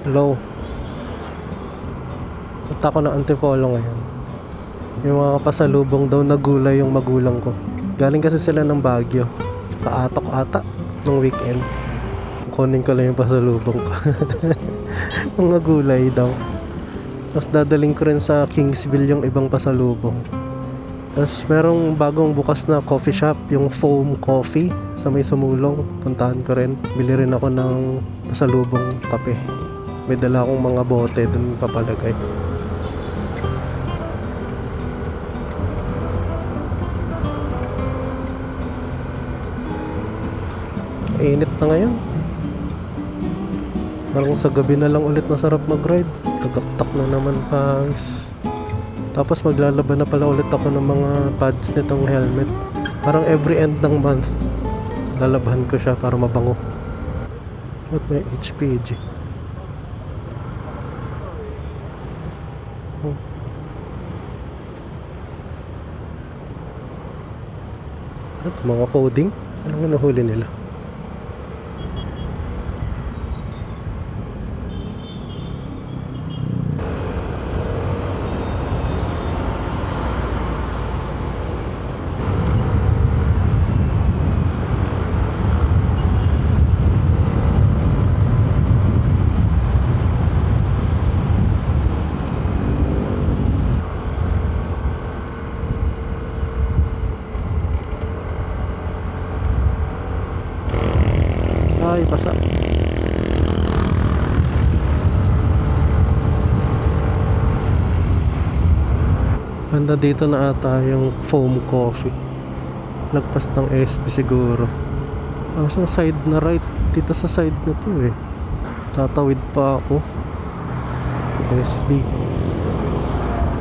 Low. Punta ko ng Antipolo ngayon. Yung mga pasalubong daw na gulay yung magulang ko. Galing kasi sila ng Baguio. Kaatok ata nung weekend. Kunin ko lang yung pasalubong ko. Mga gulay daw. Tapos dadaling ko rin sa Kingsville yung ibang pasalubong. Tapos merong bagong bukas na coffee shop, yung Foam Coffee sa may Sumulong. Puntahan ko rin. Bili rin ako ng pasalubong kape. May dala akong mga bote dun papalagay. Init na ngayon. Parang sa gabi na lang ulit masarap mag-ride. Tagaktak na naman pangis. Tapos maglalaban na pala ulit ako ng mga pads nitong helmet. Parang every end ng month lalabahan ko siya para mabango. At may HPG. At mga coding. Anong nahuli nila? Ay, basa. Banda dito na ata yung Foam Coffee. Lagpas ng SB siguro. Sa side na right. Dito sa side na to eh. Tatawid pa ako. SB.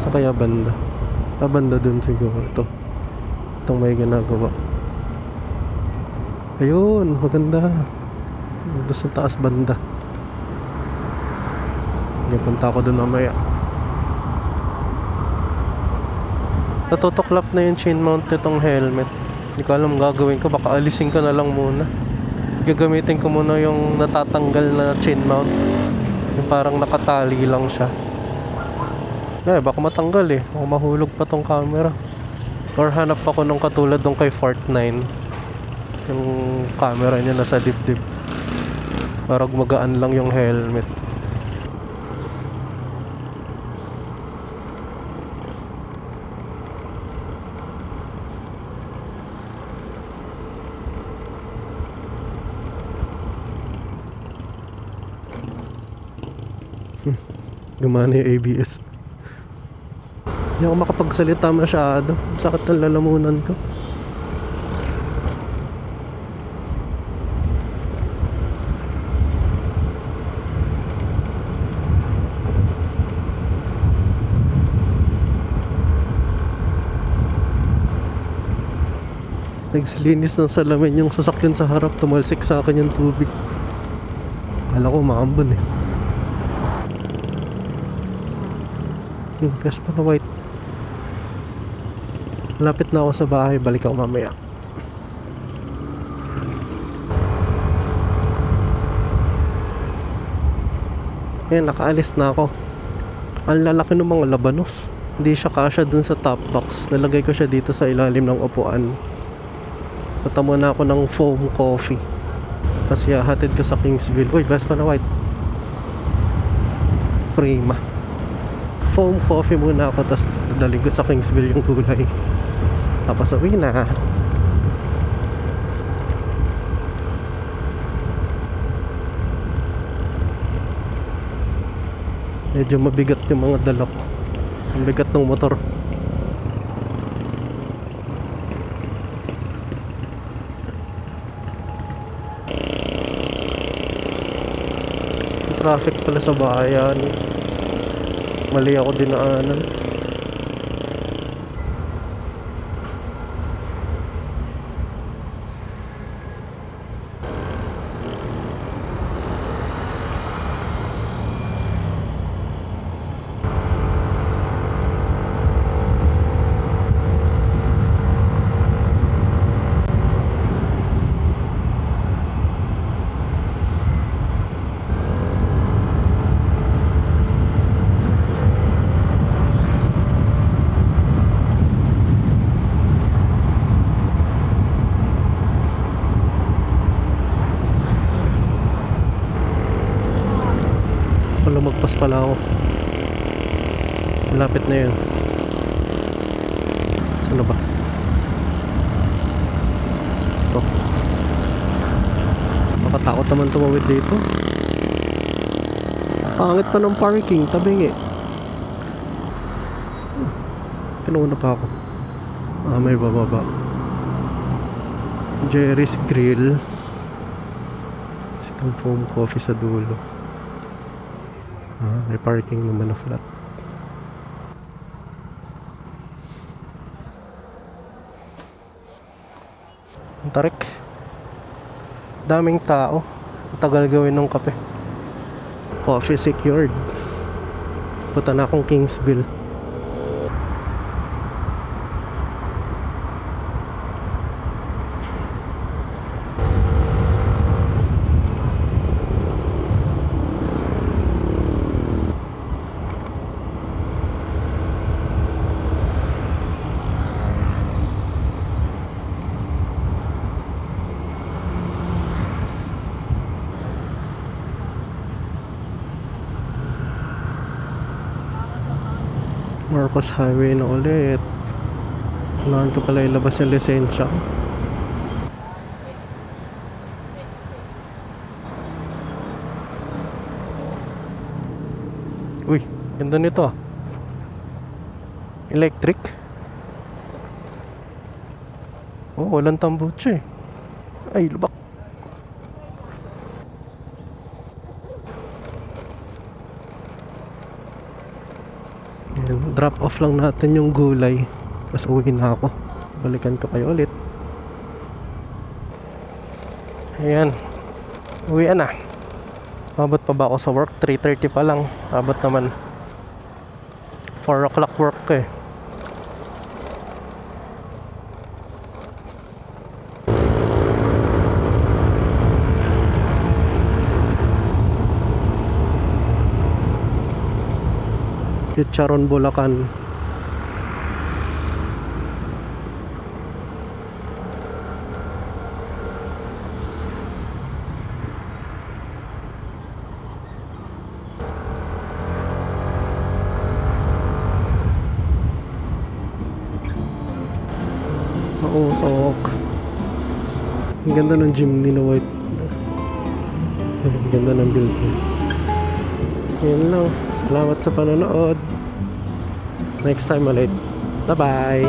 Sa kaya banda. Banda dun siguro ito. Itong may ginagawa. Ayun, maganda. Doon sa taas banda. Punta ako doon mamaya. Natutuklap na yung chain mount nitong helmet. Hindi ko alam gagawin ko. Baka alisin ko na lang muna. Gagamitin ko muna yung natatanggal na chain mount. Yung parang nakatali lang siya. Baka matanggal eh. Baka mahulog pa tong camera. Or hanap ako nung katulad nung kay Fortnite 9. Yung camera niya nasa dibdib. Para gumagaan lang yung helmet. Gumana yung ABS. Hindi ako makapagsalita masyado. Sakit ng lalamunan ko. Nagslinis ng salamin yung sasakyan sa harap. Tumalsik sa akin yung tubig. Kala ko maambon eh. Yung Vespa na white. Malapit na ako sa bahay. Balik ako mamaya. Ayan, nakaalis na ako. Ang lalaki ng mga labanos. Hindi siya kasya dun sa top box. Nalagay ko siya dito sa ilalim ng upuan. Patamo na ako ng Foam Coffee. Kasi hatid ko sa Kingsville. Uy, Vespa na white. Prima. Foam Coffee muna ako. Tapos daling ko sa Kingsville yung gulay. Tapos uwi na. Medyo mabigat yung mga dala ko. Ang bigat ng motor. Traffic pala sa bayan. Mali ako dinaanan. Lampas pala ako. Malapit na yun. Saan na ba? Ito. Makatakot naman tumawid dito. Pangit pa ng parking. Tabingi. Pinuuna pa ako. May bababa. Jerry's Grill. Itong foam coffee sa dulo. May parking naman na flat. Ang tarik. Daming tao. Ang tagal gawin ng kape. Coffee secured. Punta na akong Kingsville. Marcos Highway na ulit. Kailangan ko pala ilabas yung lisensya. Uy, ganda nito ah. Electric. Oh, walang tambucho eh. Ay, lubak. Drop off lang natin yung gulay. Tapos uwi na ako. Balikan ko kayo ulit. Ayan. Uwi na. Abot pa ba ako sa work? 3:30 pa lang. Abot naman. 4 o'clock work ko eh. Chicharon Bulacan. Mausok. Ang ganda ng jeepney na white. Ang ganda ng building. Yan lang. Salamat sa panonood. Next time ulit. Bye-bye.